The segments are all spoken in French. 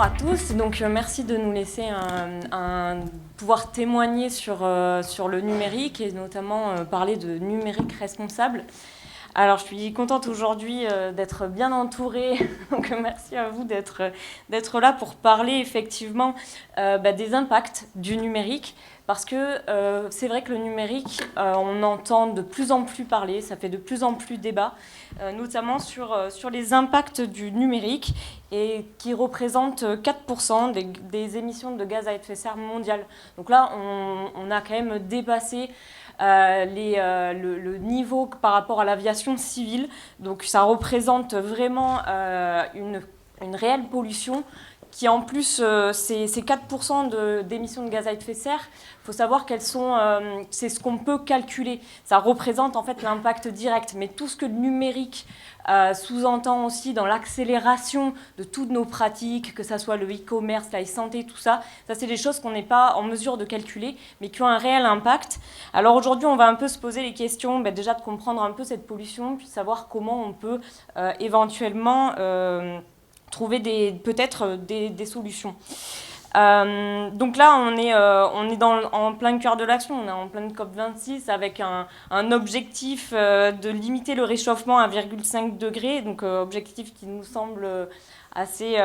Bonjour à tous, donc merci de nous laisser pouvoir témoigner sur le numérique et notamment parler de numérique responsable. Alors je suis contente aujourd'hui d'être bien entourée, donc merci à vous d'être là pour parler effectivement des impacts du numérique. Parce que c'est vrai que le numérique, on entend de plus en plus parler, ça fait de plus en plus débat, notamment sur les impacts du numérique, et qui représentent 4% des émissions de gaz à effet de serre mondiales. Donc là, on a quand même dépassé le niveau par rapport à l'aviation civile. Donc ça représente vraiment une réelle pollution qui en plus, ces 4% d'émissions de gaz à effet de serre, il faut savoir qu'elles sont, c'est ce qu'on peut calculer. Ça représente en fait l'impact direct. Mais tout ce que le numérique sous-entend aussi dans l'accélération de toutes nos pratiques, que ce soit le e-commerce, la e-santé, tout ça, ça c'est des choses qu'on n'est pas en mesure de calculer, mais qui ont un réel impact. Alors aujourd'hui, on va un peu se poser les questions, déjà de comprendre un peu cette pollution, puis savoir comment on peut éventuellement trouver peut-être des solutions. Donc là, on est en plein cœur de l'action, on est en pleine COP26 avec un objectif de limiter le réchauffement à 1,5 degré, donc objectif qui nous semble assez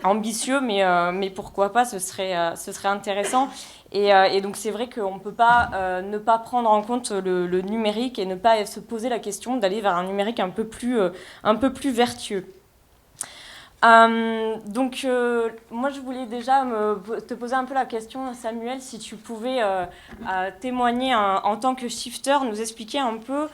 ambitieux, mais pourquoi pas, ce serait intéressant. Et donc c'est vrai qu'on ne peut pas ne pas prendre en compte le numérique et ne pas se poser la question d'aller vers un numérique un peu plus vertueux. Donc moi je voulais déjà te poser un peu la question, Samuel, si tu pouvais témoigner en tant que shifter, nous expliquer un peu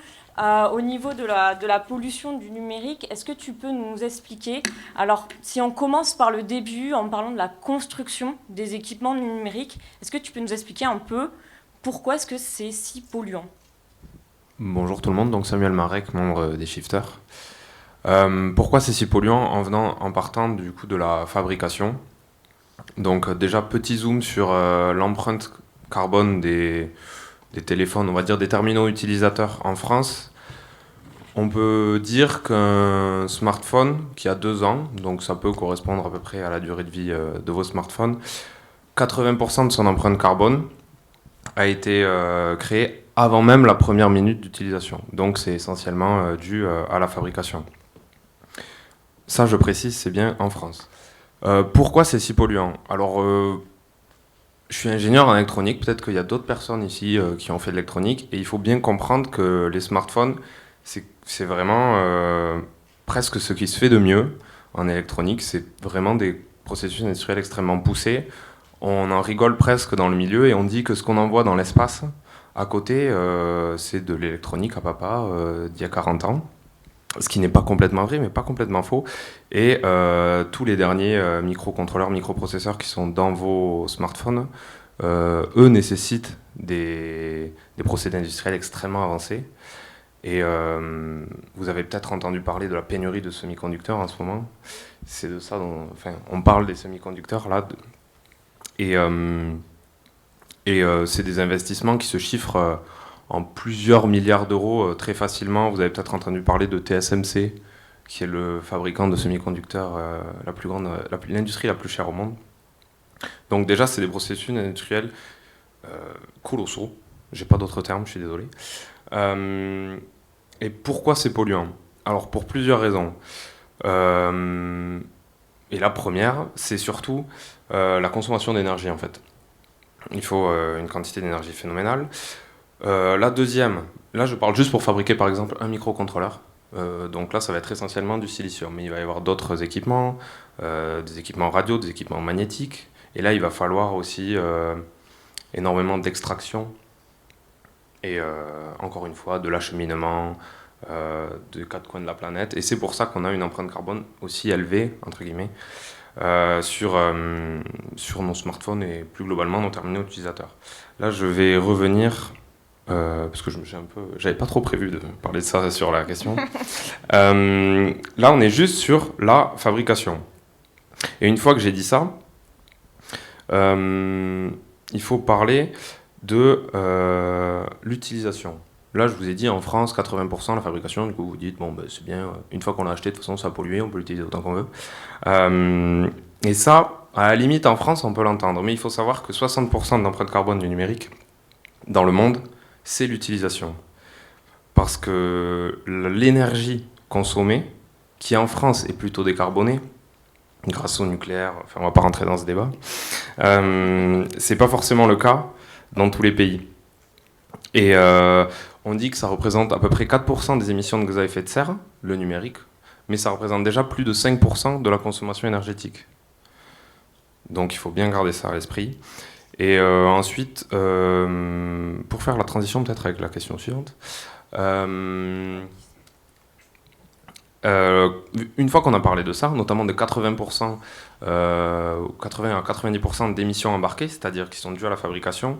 au niveau de la pollution du numérique. Est-ce que tu peux nous expliquer, alors si on commence par le début en parlant de la construction des équipements numériques, est-ce que tu peux nous expliquer un peu pourquoi est-ce que c'est si polluant? Bonjour tout le monde, donc Samuel Marek, membre des Shifters. Pourquoi c'est si polluant en partant du coup de la fabrication. Donc déjà petit zoom sur l'empreinte carbone des téléphones, on va dire des terminaux utilisateurs en France. On peut dire qu'un smartphone qui a 2 ans, donc ça peut correspondre à peu près à la durée de vie de vos smartphones, 80% de son empreinte carbone a été créé avant même la première minute d'utilisation. Donc c'est essentiellement dû à la fabrication. Ça, je précise, c'est bien en France. Pourquoi c'est si polluant? Alors, je suis ingénieur en électronique, peut-être qu'il y a d'autres personnes ici qui ont fait de l'électronique, et il faut bien comprendre que les smartphones, c'est vraiment presque ce qui se fait de mieux en électronique. C'est vraiment des processus industriels extrêmement poussés. On en rigole presque dans le milieu, et on dit que ce qu'on envoie dans l'espace, à côté, c'est de l'électronique à papa d'il y a 40 ans. Ce qui n'est pas complètement vrai, mais pas complètement faux. Et tous les derniers microcontrôleurs, microprocesseurs qui sont dans vos smartphones, eux nécessitent des procédés industriels extrêmement avancés. Et vous avez peut-être entendu parler de la pénurie de semi-conducteurs en ce moment. C'est de ça dont on parle, des semi-conducteurs là. Et c'est des investissements qui se chiffrent en plusieurs milliards d'euros très facilement. Vous avez peut-être entendu parler de TSMC, qui est le fabricant de semi-conducteurs, l'industrie la plus chère au monde. Donc déjà, c'est des processus industriels colossaux. J'ai pas d'autres termes, je suis désolé. Et pourquoi c'est polluant? Alors pour plusieurs raisons. Et la première, c'est surtout la consommation d'énergie en fait. Il faut une quantité d'énergie phénoménale. La deuxième, là je parle juste pour fabriquer par exemple un microcontrôleur. Donc là ça va être essentiellement du silicium, mais il va y avoir d'autres équipements, des équipements radio, des équipements magnétiques. Et là il va falloir aussi énormément d'extraction et encore une fois de l'acheminement de 4 coins de la planète. Et c'est pour ça qu'on a une empreinte carbone aussi élevée, entre guillemets, sur nos smartphones et plus globalement nos terminaux utilisateurs. Là je vais revenir... parce que j'avais pas trop prévu de parler de ça sur la question. Là, on est juste sur la fabrication. Et une fois que j'ai dit ça, il faut parler de l'utilisation. Là, je vous ai dit en France, 80% la fabrication. Du coup, vous dites, bon, c'est bien, une fois qu'on l'a acheté, de toute façon, ça a pollué, on peut l'utiliser autant qu'on veut. Et ça, à la limite, en France, on peut l'entendre. Mais il faut savoir que 60% de l'empreinte carbone du numérique dans le monde, c'est l'utilisation. Parce que l'énergie consommée, qui en France est plutôt décarbonée, grâce au nucléaire, enfin on va pas rentrer dans ce débat, c'est pas forcément le cas dans tous les pays. Et on dit que ça représente à peu près 4% des émissions de gaz à effet de serre, le numérique, mais ça représente déjà plus de 5% de la consommation énergétique. Donc il faut bien garder ça à l'esprit. Et ensuite, pour faire la transition peut-être avec la question suivante, une fois qu'on a parlé de ça, notamment de 80%, 80 à 90% d'émissions embarquées, c'est-à-dire qui sont dues à la fabrication,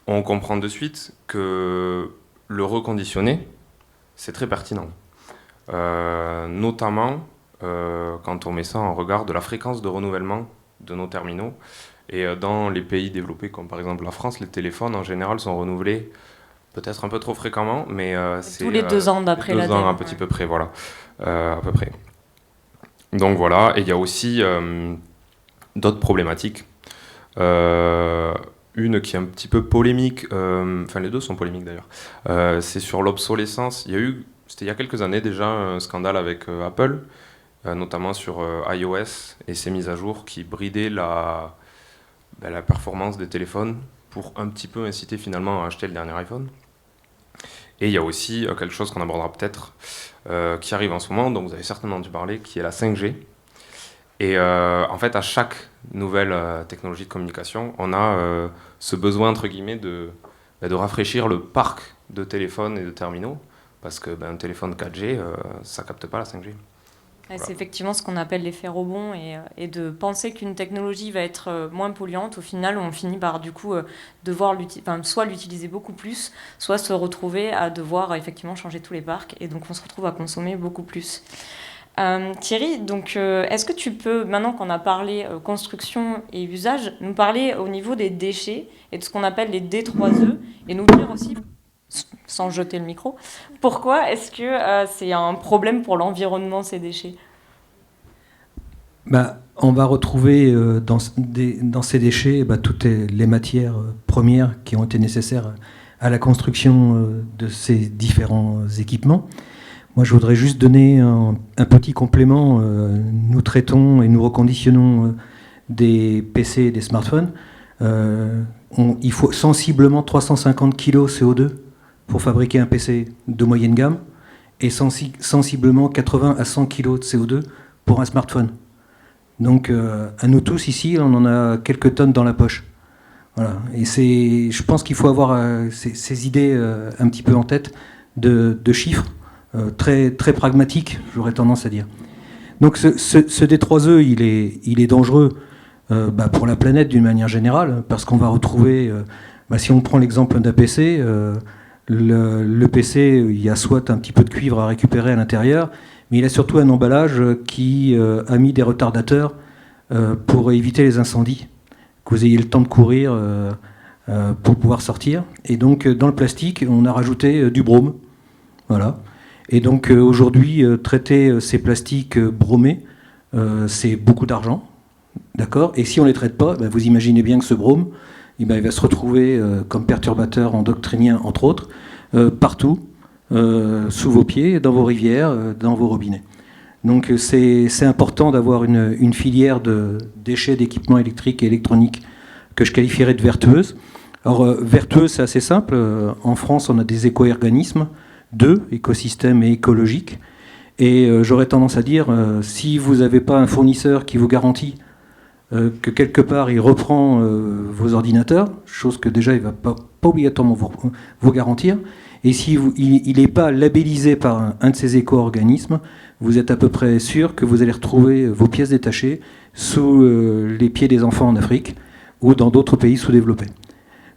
on comprend de suite que le reconditionner, c'est très pertinent. Notamment quand on met ça en regard de la fréquence de renouvellement de nos terminaux. Et dans les pays développés, comme par exemple la France, les téléphones en général sont renouvelés peut-être un peu trop fréquemment, mais c'est tous les 2 ans d'après la 2 ans à petit peu près, voilà, à peu près. Donc voilà, et il y a aussi d'autres problématiques. Une qui est un petit peu polémique, enfin les deux sont polémiques d'ailleurs, c'est sur l'obsolescence. C'était il y a quelques années déjà un scandale avec Apple, notamment sur iOS et ses mises à jour qui bridaient la performance des téléphones pour un petit peu inciter finalement à acheter le dernier iPhone. Et il y a aussi quelque chose qu'on abordera peut-être, qui arrive en ce moment, dont vous avez certainement dû parler, qui est la 5G. Et en fait, à chaque nouvelle technologie de communication, on a ce besoin, entre guillemets, de rafraîchir le parc de téléphones et de terminaux, parce que un téléphone 4G, ça ne capte pas la 5G. Voilà. C'est effectivement ce qu'on appelle l'effet rebond, et de penser qu'une technologie va être moins polluante, au final, on finit par du coup devoir soit l'utiliser beaucoup plus, soit se retrouver à devoir effectivement changer tous les parcs, et donc on se retrouve à consommer beaucoup plus. Thierry, donc, est-ce que tu peux, maintenant qu'on a parlé construction et usage, nous parler au niveau des déchets et de ce qu'on appelle les D3E, et nous dire aussi, sans jeter le micro, pourquoi est-ce que c'est un problème pour l'environnement, ces déchets ? On va retrouver dans ces déchets toutes les matières premières qui ont été nécessaires à la construction de ces différents équipements. Moi, je voudrais juste donner un petit complément. Nous traitons et nous reconditionnons des PC et des smartphones. Il faut sensiblement 350 kg CO2 pour fabriquer un PC de moyenne gamme et sensiblement 80 à 100 kg de CO2 pour un smartphone. Donc, à nous tous ici, on en a quelques tonnes dans la poche. Voilà. Et je pense qu'il faut avoir ces idées un petit peu en tête de chiffres. Très, très pragmatique, j'aurais tendance à dire. Donc ce D3E, il est dangereux pour la planète d'une manière générale, parce qu'on va retrouver, si on prend l'exemple d'un PC, le PC, il y a soit un petit peu de cuivre à récupérer à l'intérieur, mais il a surtout un emballage qui a mis des retardateurs pour éviter les incendies, que vous ayez le temps de courir pour pouvoir sortir. Et donc dans le plastique, on a rajouté du brome. Voilà. Et donc aujourd'hui, traiter ces plastiques bromés, c'est beaucoup d'argent, d'accord ? Et si on ne les traite pas, vous imaginez bien que ce brome, il va se retrouver comme perturbateur endocrinien, entre autres, partout, sous vos pieds, dans vos rivières, dans vos robinets. Donc c'est important d'avoir une filière de déchets d'équipements électriques et électroniques que je qualifierais de vertueuse. Alors vertueuse, c'est assez simple. En France, on a des éco-organismes, écosystèmes et écologiques. Et j'aurais tendance à dire, si vous n'avez pas un fournisseur qui vous garantit que quelque part il reprend vos ordinateurs, chose que déjà il ne va pas obligatoirement vous garantir, et si il n'est pas labellisé par un de ces éco-organismes, vous êtes à peu près sûr que vous allez retrouver vos pièces détachées sous les pieds des enfants en Afrique ou dans d'autres pays sous-développés.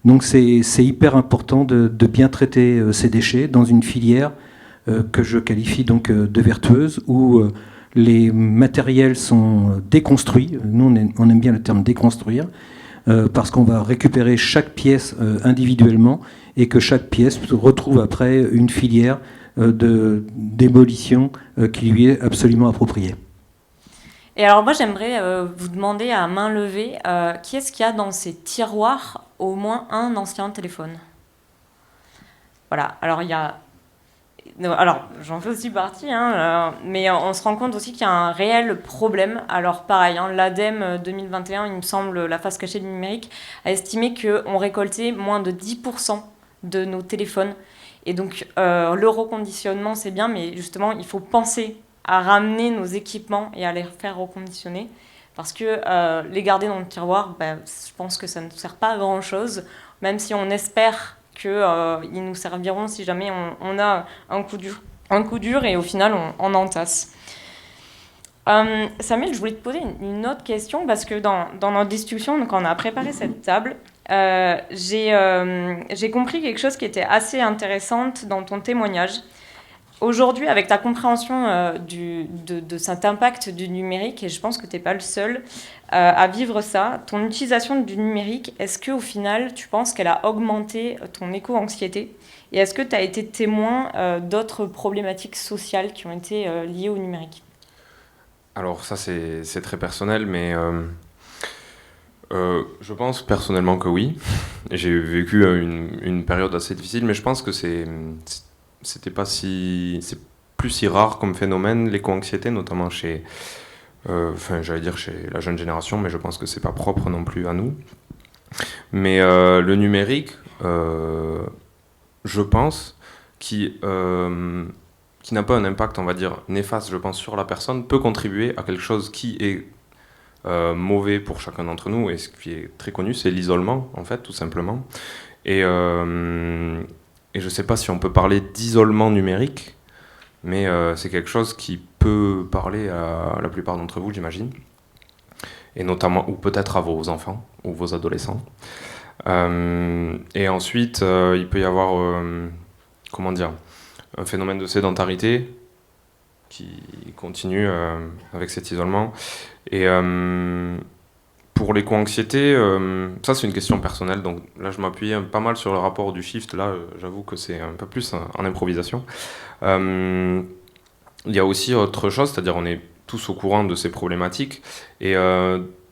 Donc c'est hyper important de bien traiter ces déchets dans une filière que je qualifie donc de vertueuse, où les matériels sont déconstruits. Nous, on aime bien le terme déconstruire, parce qu'on va récupérer chaque pièce individuellement et que chaque pièce retrouve après une filière de démolition qui lui est absolument appropriée. Et alors moi j'aimerais vous demander à main levée, qui est-ce qu'il y a dans ces tiroirs au moins un ancien téléphone? Voilà, alors il y a... Non, alors j'en fais aussi partie, hein, mais on se rend compte aussi qu'il y a un réel problème. Alors pareil, hein, l'ADEME 2021, il me semble, la face cachée du numérique, a estimé qu'on récoltait moins de 10% de nos téléphones. Et donc le reconditionnement c'est bien, mais justement il faut penser à ramener nos équipements et à les faire reconditionner. Parce que les garder dans le tiroir, je pense que ça ne sert pas à grand chose, même si on espère qu'ils nous serviront si jamais on a un coup dur et au final on entasse. Samuel, je voulais te poser une autre question parce que dans notre discussion, quand on a préparé cette table, j'ai compris quelque chose qui était assez intéressant dans ton témoignage. Aujourd'hui, avec ta compréhension de cet impact du numérique, et je pense que tu n'es pas le seul à vivre ça, ton utilisation du numérique, est-ce qu'au final, tu penses qu'elle a augmenté ton éco-anxiété? Et est-ce que tu as été témoin d'autres problématiques sociales qui ont été liées au numérique? Alors ça c'est très personnel, mais je pense personnellement que oui. J'ai vécu une période assez difficile, mais je pense que c'était pas c'est plus si rare comme phénomène, l'éco-anxiété, notamment chez, j'allais dire chez la jeune génération, mais je pense que c'est pas propre non plus à nous. Mais le numérique, je pense, qui n'a pas un impact, on va dire, néfaste, je pense, sur la personne, peut contribuer à quelque chose qui est mauvais pour chacun d'entre nous, et ce qui est très connu, c'est l'isolement, en fait, tout simplement. Et je ne sais pas si on peut parler d'isolement numérique, mais c'est quelque chose qui peut parler à la plupart d'entre vous, j'imagine, et notamment, ou peut-être à vos enfants, ou vos adolescents. Et ensuite, il peut y avoir, comment dire, un phénomène de sédentarité qui continue avec cet isolement. Et pour l'éco-anxiété, ça c'est une question personnelle, donc là je m'appuyais pas mal sur le rapport du Shift, là j'avoue que c'est un peu plus en improvisation. Il y a aussi autre chose, c'est-à-dire on est tous au courant de ces problématiques, et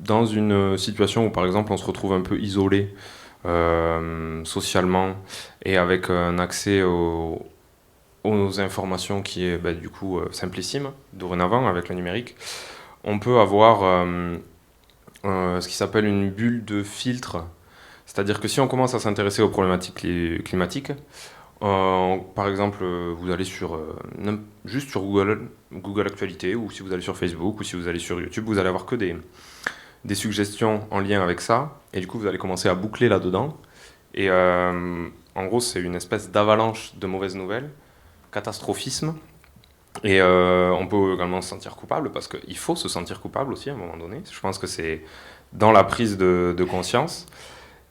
dans une situation où par exemple on se retrouve un peu isolé socialement, et avec un accès aux informations qui est du coup simplissime, dorénavant avec le numérique, on peut avoir ce qui s'appelle une bulle de filtre. C'est-à-dire que si on commence à s'intéresser aux problématiques climatiques, par exemple, vous allez juste sur Google Actualité, ou si vous allez sur Facebook, ou si vous allez sur YouTube, vous allez avoir que des suggestions en lien avec ça, et du coup vous allez commencer à boucler là-dedans. Et en gros, c'est une espèce d'avalanche de mauvaises nouvelles, catastrophisme. Et on peut également se sentir coupable, parce qu'il faut se sentir coupable aussi à un moment donné. Je pense que c'est dans la prise de conscience.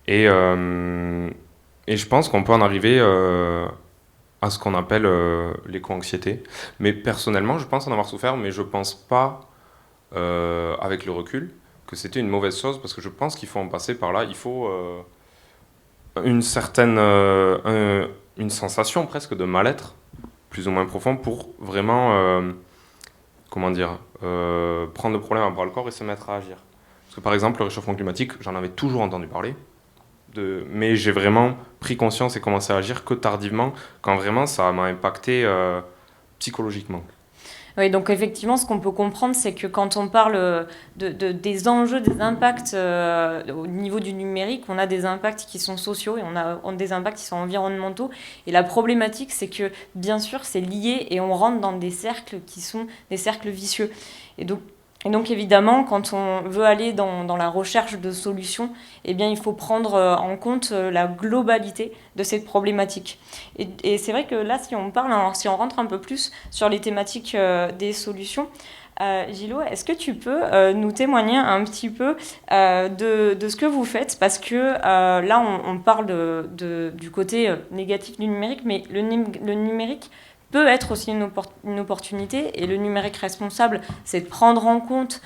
Et je pense qu'on peut en arriver à ce qu'on appelle l'éco-anxiété. Mais personnellement, je pense en avoir souffert, mais je ne pense pas, avec le recul, que c'était une mauvaise chose, parce que je pense qu'il faut en passer par là. Il faut une certaine une sensation presque de mal-être, plus ou moins profond, pour vraiment prendre le problème à bras le corps et se mettre à agir. Parce que par exemple, le réchauffement climatique, j'en avais toujours entendu parler, mais j'ai vraiment pris conscience et commencé à agir que tardivement, quand vraiment ça m'a impacté psychologiquement. Oui, donc effectivement, ce qu'on peut comprendre, c'est que quand on parle des enjeux, des impacts au niveau du numérique, on a des impacts qui sont sociaux et on a des impacts qui sont environnementaux. Et la problématique, c'est que bien sûr, c'est lié et on rentre dans des cercles qui sont des cercles vicieux. Et donc évidemment, quand on veut aller dans la recherche de solutions, eh bien, il faut prendre en compte la globalité de cette problématique. Et c'est vrai que là, si on rentre un peu plus sur les thématiques des solutions, Gillo, est-ce que tu peux nous témoigner un petit peu de ce que vous faites? Parce que là, on parle du côté négatif du numérique, mais le numérique peut être aussi une opportunité. Et le numérique responsable, c'est de prendre en compte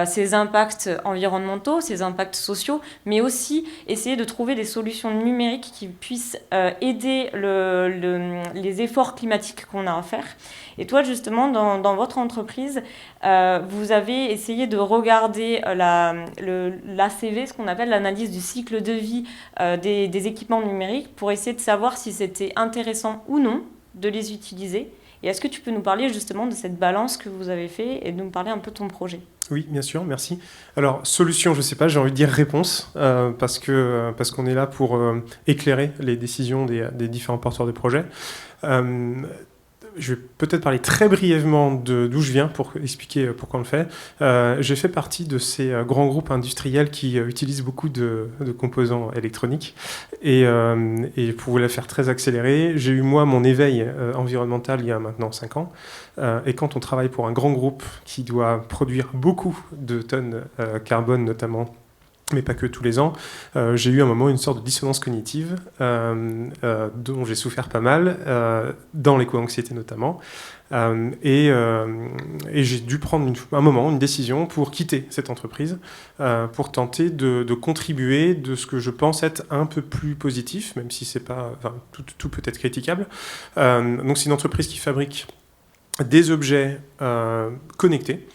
ces impacts environnementaux, ces impacts sociaux, mais aussi essayer de trouver des solutions numériques qui puissent aider les efforts climatiques qu'on a à faire. Et toi, justement, dans votre entreprise, vous avez essayé de regarder l'ACV, ce qu'on appelle l'analyse du cycle de vie des équipements numériques, pour essayer de savoir si c'était intéressant ou non de les utiliser. Et est-ce que tu peux nous parler justement de cette balance que vous avez fait et de nous parler un peu de ton projet ? Oui, bien sûr, merci. Alors, solution, je ne sais pas, j'ai envie de dire réponse, parce qu'on est là pour éclairer les décisions des différents porteurs de projets. Je vais peut-être parler très brièvement d'où je viens pour expliquer pourquoi on le fait. J'ai fait partie de ces grands groupes industriels qui utilisent beaucoup de composants électroniques. Et pour vous la faire très accélérée, j'ai eu moi mon éveil environnemental il y a maintenant 5 ans. Et quand on travaille pour un grand groupe qui doit produire beaucoup de tonnes carbone notamment, mais pas que tous les ans, j'ai eu à un moment une sorte de dissonance cognitive dont j'ai souffert pas mal, dans l'éco-anxiété notamment. Et j'ai dû prendre une décision pour quitter cette entreprise, pour tenter de contribuer de ce que je pense être un peu plus positif, même si c'est pas, tout peut être critiquable. Donc c'est une entreprise qui fabrique des objets connectés,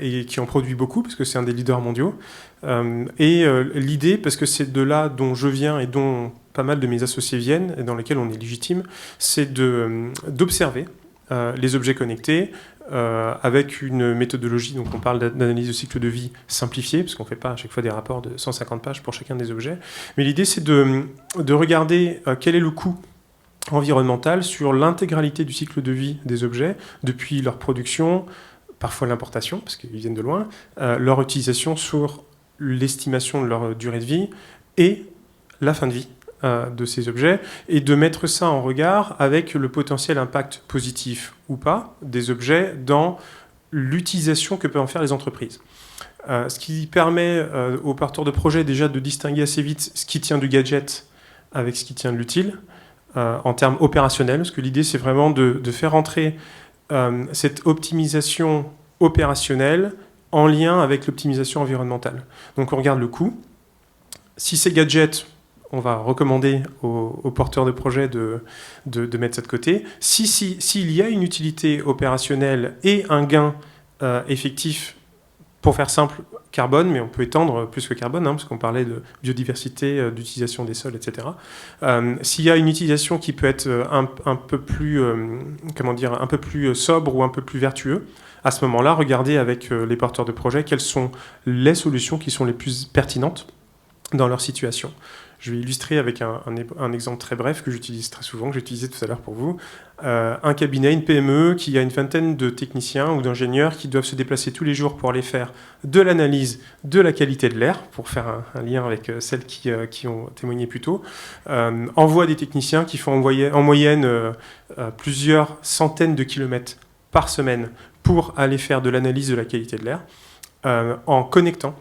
et qui en produit beaucoup, parce que c'est un des leaders mondiaux. L'idée, parce que c'est de là dont je viens et dont pas mal de mes associés viennent, et dans lesquels on est légitime, c'est d'observer les objets connectés avec une méthodologie, donc on parle d'analyse de cycle de vie simplifiée, parce qu'on ne fait pas à chaque fois des rapports de 150 pages pour chacun des objets. Mais l'idée, c'est de regarder quel est le coût environnemental sur l'intégralité du cycle de vie des objets, depuis leur production, parfois l'importation, parce qu'ils viennent de loin, leur utilisation sur l'estimation de leur durée de vie et la fin de vie de ces objets, et de mettre ça en regard avec le potentiel impact positif ou pas des objets dans l'utilisation que peuvent en faire les entreprises. Ce qui permet aux porteurs de projet déjà de distinguer assez vite ce qui tient du gadget avec ce qui tient de l'utile, en termes opérationnels, parce que l'idée c'est vraiment de faire entrer cette optimisation opérationnelle en lien avec l'optimisation environnementale. Donc on regarde le coût. Si c'est gadget, on va recommander aux porteurs de projet de mettre ça de côté. S'il y a une utilité opérationnelle et un gain effectif, pour faire simple, carbone, mais on peut étendre plus que carbone, parce qu'on parlait de biodiversité, d'utilisation des sols, etc. S'il y a une utilisation qui peut être un peu plus sobre ou un peu plus vertueux, à ce moment-là, regardez avec les porteurs de projet quelles sont les solutions qui sont les plus pertinentes dans leur situation. Je vais illustrer avec un exemple très bref que j'utilise très souvent, que j'ai utilisé tout à l'heure pour vous. Un cabinet, une PME, qui a une vingtaine de techniciens ou d'ingénieurs qui doivent se déplacer tous les jours pour aller faire de l'analyse de la qualité de l'air, pour faire un lien avec celles qui ont témoigné plus tôt, envoie des techniciens qui font en moyenne plusieurs centaines de kilomètres par semaine pour aller faire de l'analyse de la qualité de l'air, en connectant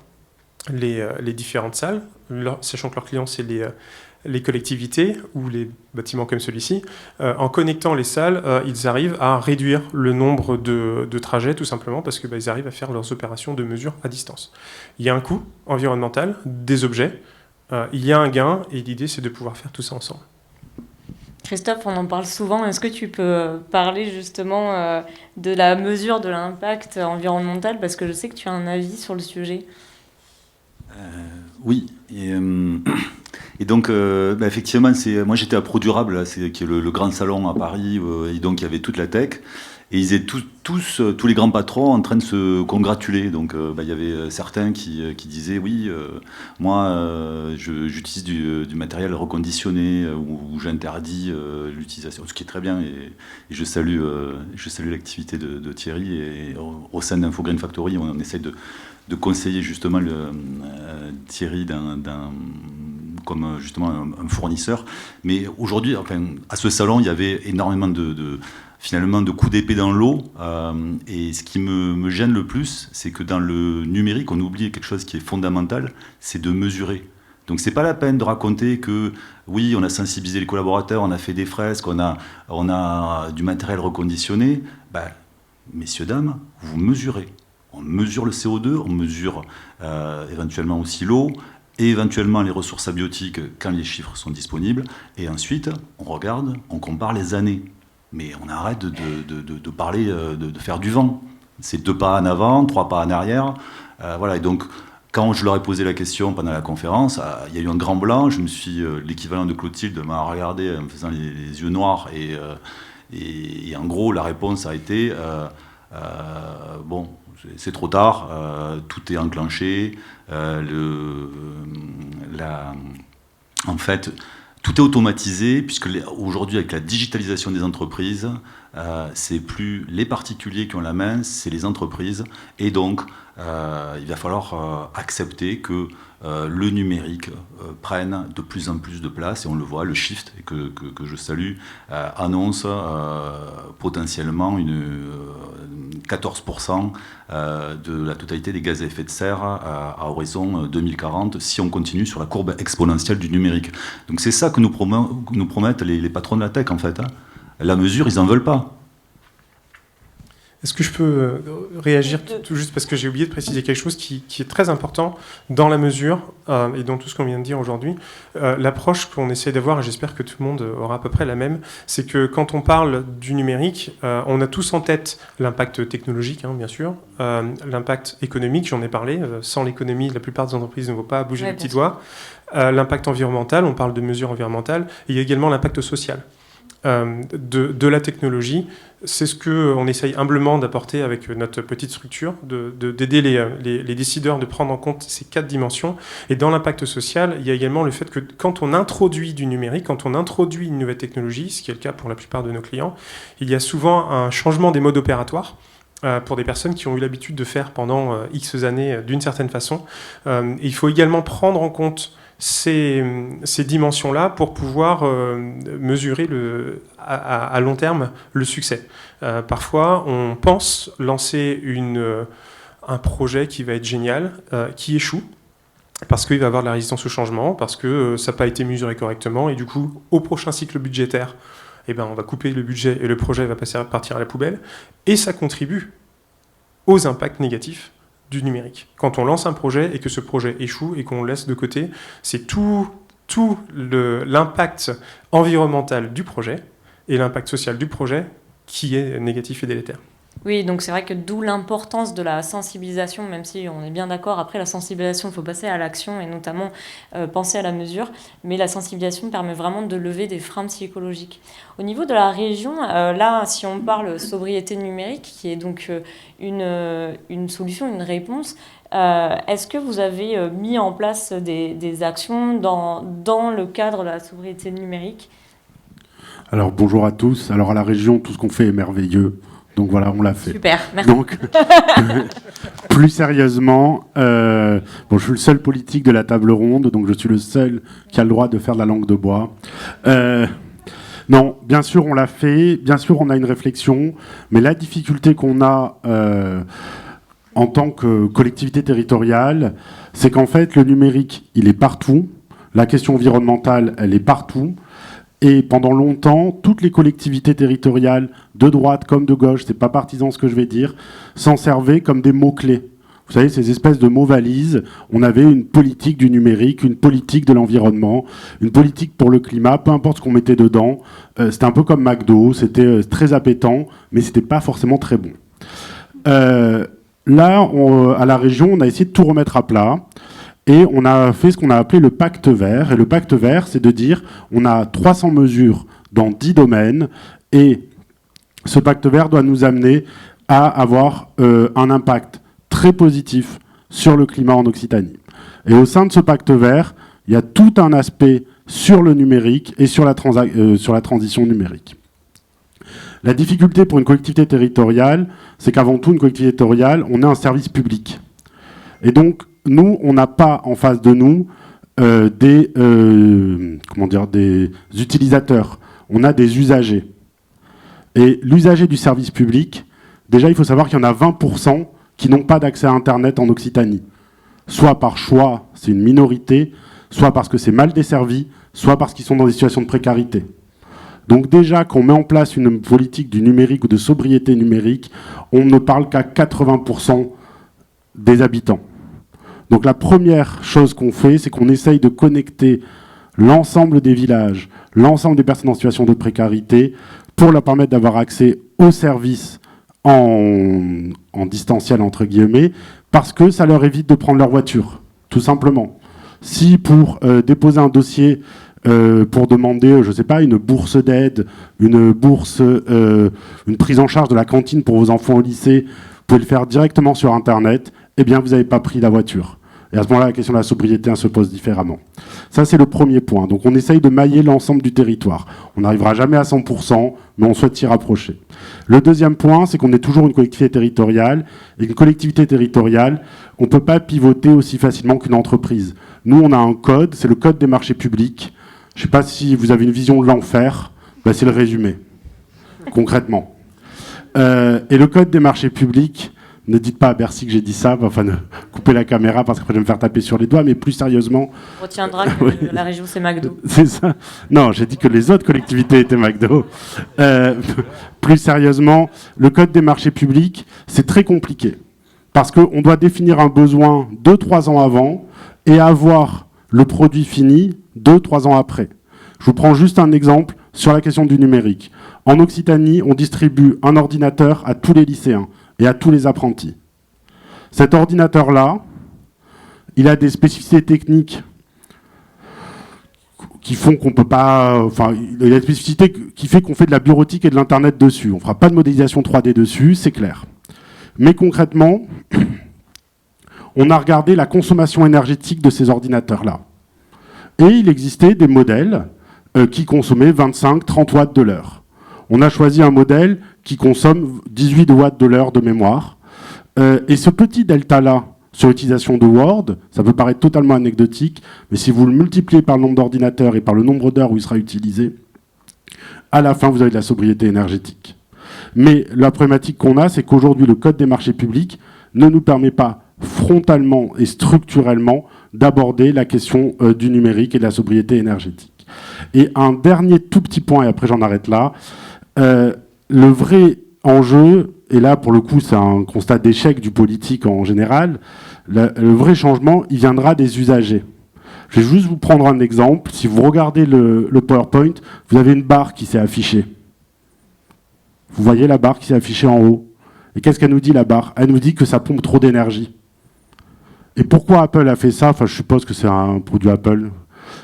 les différentes salles, sachant que leurs clients, c'est les collectivités ou les bâtiments comme celui-ci. En connectant les salles, ils arrivent à réduire le nombre de trajets, tout simplement parce qu'ils arrivent à faire leurs opérations de mesure à distance. Il y a un coût environnemental des objets, il y a un gain, et l'idée, c'est de pouvoir faire tout ça ensemble. Christophe, on en parle souvent. Est-ce que tu peux parler justement de la mesure de l'impact environnemental, parce que je sais que tu as un avis sur le sujet. Oui, et donc effectivement, moi j'étais à ProDurable, là, qui est le grand salon à Paris, et donc il y avait toute la tech, et ils étaient tous les grands patrons en train de se congratuler. Donc il y avait certains qui disaient oui, moi j'utilise du matériel reconditionné, où j'interdis l'utilisation, ce qui est très bien, et je salue l'activité de Thierry, et au sein d'Infogreen Factory, on essaie de conseiller justement Thierry comme justement un fournisseur. Mais aujourd'hui, à ce salon, il y avait énormément finalement de coups d'épée dans l'eau. Et ce qui me gêne le plus, c'est que dans le numérique, on oublie quelque chose qui est fondamental, c'est de mesurer. Donc c'est pas la peine de raconter que oui, on a sensibilisé les collaborateurs, on a fait des fresques, on a du matériel reconditionné. Messieurs, dames, vous mesurez. On mesure le CO2, on mesure éventuellement aussi l'eau, et éventuellement les ressources abiotiques quand les chiffres sont disponibles. Et ensuite, on regarde, on compare les années. Mais on arrête de parler, de faire du vent. C'est 2 pas en avant, 3 pas en arrière. Voilà, et donc... Quand je leur ai posé la question pendant la conférence, il y a eu un grand blanc. L'équivalent de Clotilde m'a regardé en me faisant les yeux noirs. Et en gros, la réponse a été bon, c'est trop tard, tout est enclenché. En fait, tout est automatisé, puisque aujourd'hui, avec la digitalisation des entreprises, c'est plus les particuliers qui ont la main, c'est les entreprises. Et donc, il va falloir accepter que le numérique prenne de plus en plus de place. Et on le voit, le Shift, que je salue, annonce potentiellement 14% de la totalité des gaz à effet de serre à horizon 2040, si on continue sur la courbe exponentielle du numérique. Donc c'est ça que nous promettent les patrons de la tech, en fait. La mesure, ils n'en veulent pas. Est-ce que je peux réagir tout juste parce que j'ai oublié de préciser quelque chose qui est très important dans la mesure et dans tout ce qu'on vient de dire aujourd'hui. L'approche qu'on essaie d'avoir, et j'espère que tout le monde aura à peu près la même, c'est que quand on parle du numérique, on a tous en tête l'impact technologique, bien sûr, l'impact économique, j'en ai parlé. Sans l'économie, la plupart des entreprises ne vont pas bouger le petit doigt. L'impact environnemental, on parle de mesures environnementales. Et il y a également l'impact social. De la technologie. C'est ce qu'on essaye humblement d'apporter avec notre petite structure, d'aider les décideurs de prendre en compte ces 4 dimensions. Et dans l'impact social, il y a également le fait que quand on introduit du numérique, quand on introduit une nouvelle technologie, ce qui est le cas pour la plupart de nos clients, il y a souvent un changement des modes opératoires pour des personnes qui ont eu l'habitude de faire pendant X années d'une certaine façon. Et il faut également prendre en compte ces dimensions-là pour pouvoir mesurer à long terme le succès. Parfois, on pense lancer un projet qui va être génial, qui échoue, parce qu'il va avoir de la résistance au changement, parce que ça n'a pas été mesuré correctement, et du coup, au prochain cycle budgétaire, on va couper le budget et le projet va partir à la poubelle, et ça contribue aux impacts négatifs du numérique. Quand on lance un projet et que ce projet échoue et qu'on le laisse de côté, c'est tout l'impact environnemental du projet et l'impact social du projet qui est négatif et délétère. Oui, donc c'est vrai que d'où l'importance de la sensibilisation, même si on est bien d'accord, après la sensibilisation, il faut passer à l'action et notamment penser à la mesure, mais la sensibilisation permet vraiment de lever des freins psychologiques. Au niveau de la région, là, si on parle sobriété numérique, qui est donc une solution, une réponse, est-ce que vous avez mis en place des actions dans le cadre de la sobriété numérique ? Alors bonjour à tous. Alors à la région, tout ce qu'on fait est merveilleux. Donc voilà, on l'a fait. Super, merci. Donc, plus sérieusement, je suis le seul politique de la table ronde, donc je suis le seul qui a le droit de faire de la langue de bois. Non, bien sûr, on l'a fait, bien sûr, on a une réflexion, mais la difficulté qu'on a en tant que collectivité territoriale, c'est qu'en fait, le numérique, il est partout, la question environnementale, elle est partout. Et pendant longtemps, toutes les collectivités territoriales, de droite comme de gauche, c'est pas partisan ce que je vais dire, s'en servaient comme des mots-clés. Vous savez, ces espèces de mots valises. On avait une politique du numérique, une politique de l'environnement, une politique pour le climat, peu importe ce qu'on mettait dedans. C'était un peu comme McDo, c'était très appétant, mais c'était pas forcément très bon. Là, à la région, on a essayé de tout remettre à plat. Et on a fait ce qu'on a appelé le pacte vert. Et le pacte vert, c'est de dire on a 300 mesures dans 10 domaines. Et ce pacte vert doit nous amener à avoir un impact très positif sur le climat en Occitanie. Et au sein de ce pacte vert, il y a tout un aspect sur le numérique et sur la transition numérique. La difficulté pour une collectivité territoriale, c'est qu'avant tout, une collectivité territoriale, on est un service public. Et donc, nous, on n'a pas en face de nous des utilisateurs. On a des usagers. Et l'usager du service public, déjà, il faut savoir qu'il y en a 20% qui n'ont pas d'accès à Internet en Occitanie. Soit par choix, c'est une minorité, soit parce que c'est mal desservi, soit parce qu'ils sont dans des situations de précarité. Donc déjà, quand on met en place une politique du numérique ou de sobriété numérique, on ne parle qu'à 80% des habitants. Donc la première chose qu'on fait, c'est qu'on essaye de connecter l'ensemble des villages, l'ensemble des personnes en situation de précarité, pour leur permettre d'avoir accès aux services en distanciel, entre guillemets, parce que ça leur évite de prendre leur voiture, tout simplement. Si pour déposer un dossier pour demander, je ne sais pas, une bourse d'aide, une prise en charge de la cantine pour vos enfants au lycée, vous pouvez le faire directement sur Internet, eh bien, vous n'avez pas pris la voiture. Et à ce moment-là, la question de la sobriété se pose différemment. Ça, c'est le premier point. Donc, on essaye de mailler l'ensemble du territoire. On n'arrivera jamais à 100%, mais on souhaite s'y rapprocher. Le deuxième point, c'est qu'on est toujours une collectivité territoriale. Et une collectivité territoriale, on ne peut pas pivoter aussi facilement qu'une entreprise. Nous, on a un code, c'est le code des marchés publics. Je ne sais pas si vous avez une vision de l'enfer, c'est le résumé, concrètement. Et le code des marchés publics, ne dites pas à Bercy que j'ai dit ça, enfin, coupez la caméra parce qu'après je vais me faire taper sur les doigts, mais plus sérieusement... On retiendra que la région, c'est McDo. C'est ça. Non, j'ai dit que les autres collectivités étaient McDo. Plus sérieusement, le code des marchés publics, c'est très compliqué. Parce qu'on doit définir un besoin 2-3 ans avant et avoir le produit fini 2-3 ans après. Je vous prends juste un exemple sur la question du numérique. En Occitanie, on distribue un ordinateur à tous les lycéens et à tous les apprentis. Cet ordinateur-là, il a des spécificités techniques qui font qu'on peut pas... Enfin, il a des spécificités qui fait qu'on fait de la bureautique et de l'Internet dessus. On ne fera pas de modélisation 3D dessus, c'est clair. Mais concrètement, on a regardé la consommation énergétique de ces ordinateurs-là. Et il existait des modèles qui consommaient 25-30 watts de l'heure. On a choisi un modèle qui consomme 18 watts de l'heure de mémoire. Et ce petit delta-là, sur l'utilisation de Word, ça peut paraître totalement anecdotique, mais si vous le multipliez par le nombre d'ordinateurs et par le nombre d'heures où il sera utilisé, à la fin, vous avez de la sobriété énergétique. Mais la problématique qu'on a, c'est qu'aujourd'hui, le Code des marchés publics ne nous permet pas frontalement et structurellement d'aborder la question du numérique et de la sobriété énergétique. Et un dernier tout petit point, et après j'en arrête là, le vrai enjeu, et là pour le coup c'est un constat d'échec du politique en général, le vrai changement, il viendra des usagers. Je vais juste vous prendre un exemple. Si vous regardez le PowerPoint, vous avez une barre qui s'est affichée. Vous voyez la barre qui s'est affichée en haut. Et qu'est-ce qu'elle nous dit, la barre ? Elle nous dit que ça pompe trop d'énergie. Et pourquoi Apple a fait ça ? Enfin, je suppose que c'est un produit Apple.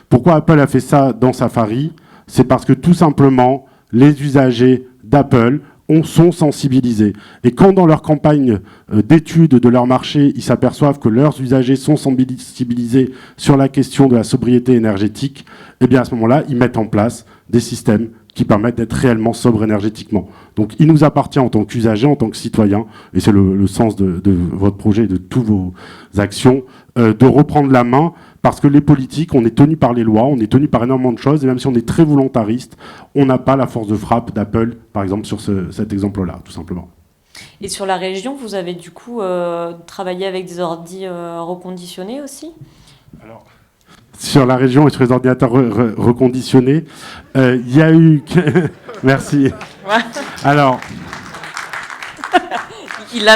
Pourquoi Apple a fait ça dans Safari ? C'est parce que tout simplement, les usagers d'Apple sont sensibilisés. Et quand dans leur campagne d'études de leur marché, ils s'aperçoivent que leurs usagers sont sensibilisés sur la question de la sobriété énergétique, eh bien à ce moment-là, ils mettent en place des systèmes qui permettent d'être réellement sobres énergétiquement. Donc il nous appartient en tant qu'usagers, en tant que citoyens, et c'est le sens de votre projet et de toutes vos actions, de reprendre la main, parce que les politiques, on est tenus par les lois, on est tenus par énormément de choses, et même si on est très volontariste, on n'a pas la force de frappe d'Apple, par exemple, sur cet exemple-là, tout simplement. Et sur la région, vous avez du coup travaillé avec des ordis reconditionnés aussi ? Alors, sur la région et sur les ordinateurs reconditionnés, il y a eu... Merci. Alors...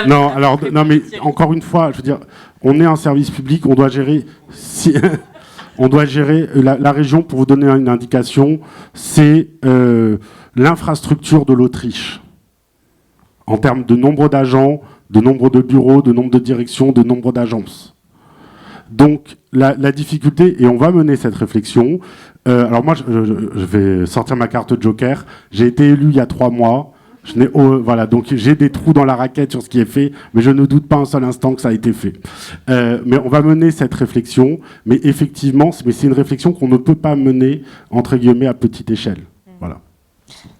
Non, mais encore une fois, je veux dire, on est un service public, on doit gérer... on doit gérer la région, pour vous donner une indication, c'est l'infrastructure de l'Autriche. En termes de nombre d'agents, de nombre de bureaux, de nombre de directions, de nombre d'agences. Donc la difficulté, et on va mener cette réflexion, alors moi je vais sortir ma carte Joker, j'ai été élu il y a 3 mois, voilà, donc j'ai des trous dans la raquette sur ce qui est fait, mais je ne doute pas un seul instant que ça a été fait. Mais on va mener cette réflexion, mais effectivement, c'est une réflexion qu'on ne peut pas mener, entre guillemets, à petite échelle. Voilà.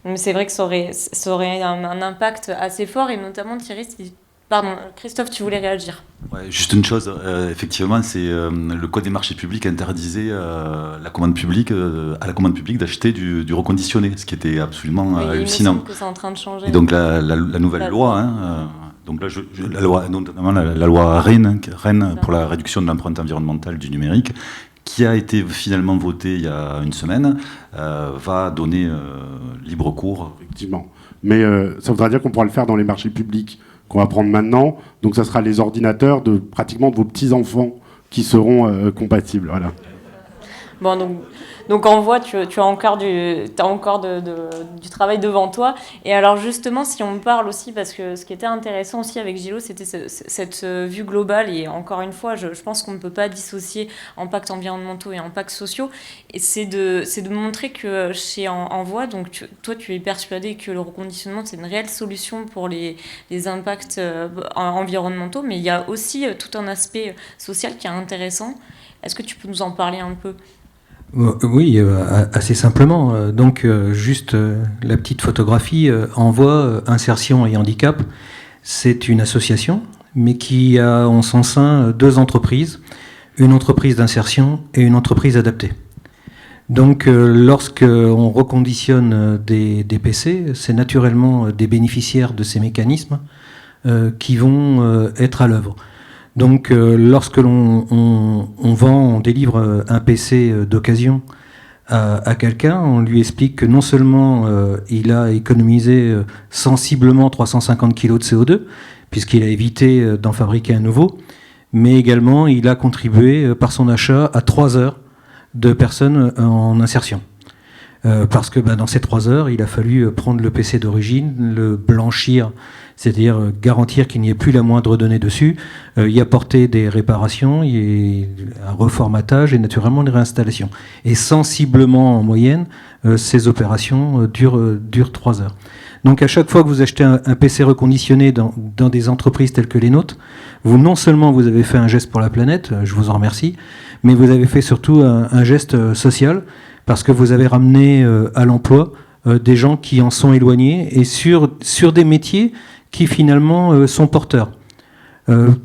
Mais c'est vrai que ça aurait un impact assez fort, et notamment Thierry, pardon, Christophe, tu voulais réagir. Ouais, juste une chose, effectivement, c'est le Code des marchés publics interdisait à la commande publique d'acheter du reconditionné, ce qui était absolument hallucinant. Il me semble que c'est en train de changer. Et donc la nouvelle loi, donc là, la loi, notamment la loi Rennes pour la réduction de l'empreinte environnementale du numérique, qui a été finalement voté il y a une semaine, va donner libre cours. Effectivement. Mais ça voudra dire qu'on pourra le faire dans les marchés publics qu'on va prendre maintenant. Donc ça sera les ordinateurs de pratiquement de vos petits-enfants qui seront compatibles. Voilà. Bon, donc en voix, tu as encore du travail devant toi. Et alors justement, si on parle aussi, parce que ce qui était intéressant aussi avec Gillo, c'était cette vue globale. Et encore une fois, je pense qu'on ne peut pas dissocier impacts environnementaux et impacts sociaux. Et c'est de montrer que chez Envoi, donc toi, tu es persuadé que le reconditionnement, c'est une réelle solution pour les impacts environnementaux. Mais il y a aussi tout un aspect social qui est intéressant. Est-ce que tu peux nous en parler un peu ? Oui, assez simplement. Donc, juste la petite photographie. Envoi, Insertion et Handicap, c'est une association, mais qui a en son sein 2 entreprises, une entreprise d'insertion et une entreprise adaptée. Donc, lorsqu'on reconditionne des PC, c'est naturellement des bénéficiaires de ces mécanismes qui vont être à l'œuvre. Donc, lorsque on délivre un PC d'occasion à quelqu'un, on lui explique que non seulement il a économisé sensiblement 350 kg de CO2, puisqu'il a évité d'en fabriquer un nouveau, mais également il a contribué par son achat à 3 heures de personnes en insertion. Parce que dans ces 3 heures, il a fallu prendre le PC d'origine, le blanchir, c'est-à-dire garantir qu'il n'y ait plus la moindre donnée dessus, y apporter des réparations, un reformatage et naturellement une réinstallation. Et sensiblement en moyenne, ces opérations durent 3 heures. Donc à chaque fois que vous achetez un PC reconditionné dans des entreprises telles que les nôtres, non seulement vous avez fait un geste pour la planète, je vous en remercie, mais vous avez fait surtout un geste social, parce que vous avez ramené à l'emploi des gens qui en sont éloignés et sur des métiers qui finalement sont porteurs.